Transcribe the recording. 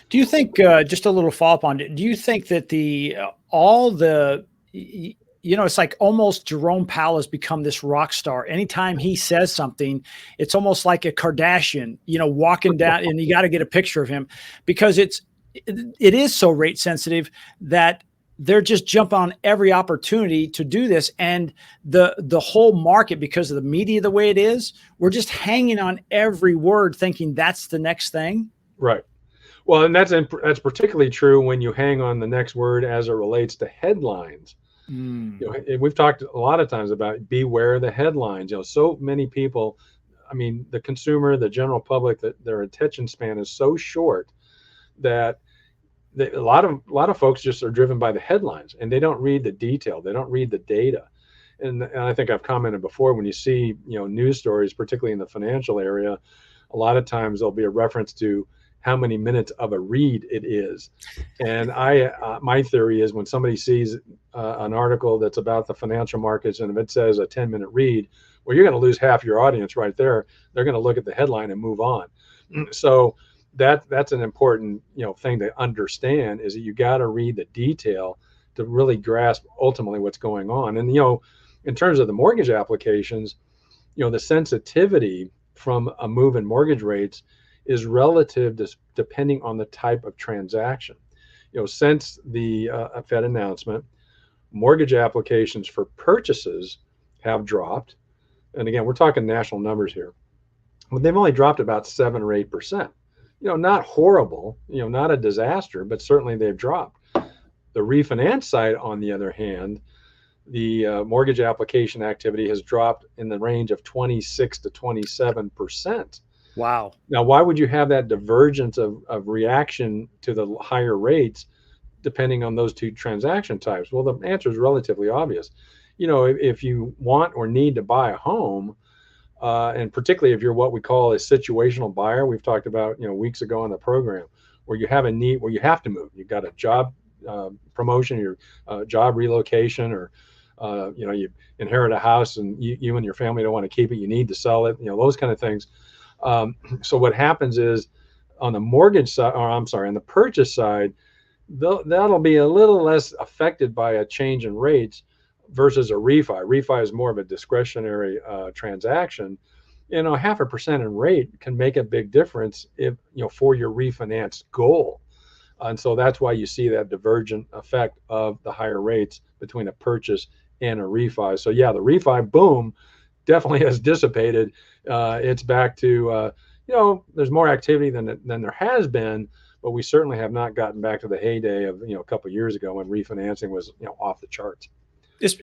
Do you think, just a little follow up on it, do you think that all it's like almost Jerome Powell has become this rock star. Anytime he says something, it's almost like a Kardashian, walking down, and you got to get a picture of him because it is so rate sensitive that they're just jumping on every opportunity to do this. And the whole market, because of the media the way it is, we're just hanging on every word thinking that's the next thing. Right. Well, and that's particularly true when you hang on the next word as it relates to headlines. Mm. And we've talked a lot of times about beware the headlines. So many people, I mean, the consumer, the general public, that their attention span is so short that a lot of folks just are driven by the headlines and they don't read the detail. They don't read the data. And I think I've commented before, when you see news stories, particularly in the financial area, a lot of times there'll be a reference to how many minutes of a read it is. And my theory is, when somebody sees an article that's about the financial markets, and if it says a 10-minute read, well, you're going to lose half your audience right there. They're going to look at the headline and move on. So that's an important thing to understand, is that you got to read the detail to really grasp ultimately what's going on. And in terms of the mortgage applications, the sensitivity from a move in mortgage rates is relative to, depending on the type of transaction. Since the Fed announcement, mortgage applications for purchases have dropped. And again, we're talking national numbers here, but they've only dropped about 7 or 8%. Not horrible, not a disaster, but certainly they've dropped. The refinance side, on the other hand, the mortgage application activity has dropped in the range of 26 to 27%. Wow. Now, why would you have that divergence of reaction to the higher rates depending on those two transaction types? Well, the answer is relatively obvious. If you want or need to buy a home, and particularly if you're what we call a situational buyer, we've talked about weeks ago on the program, where you have a need, where you have to move. You've got a job promotion, your job relocation, or you inherit a house and you and your family don't want to keep it. You need to sell it. Those kind of things. So what happens is, on the mortgage side, or I'm sorry, on the purchase side, that'll be a little less affected by a change in rates versus a refi. Refi is more of a discretionary transaction. 0.5% in rate can make a big difference if for your refinance goal. And so that's why you see that divergent effect of the higher rates between a purchase and a refi. So yeah, the refi boom definitely has dissipated. It's back to there's more activity than there has been, but we certainly have not gotten back to the heyday of a couple of years ago when refinancing was off the charts.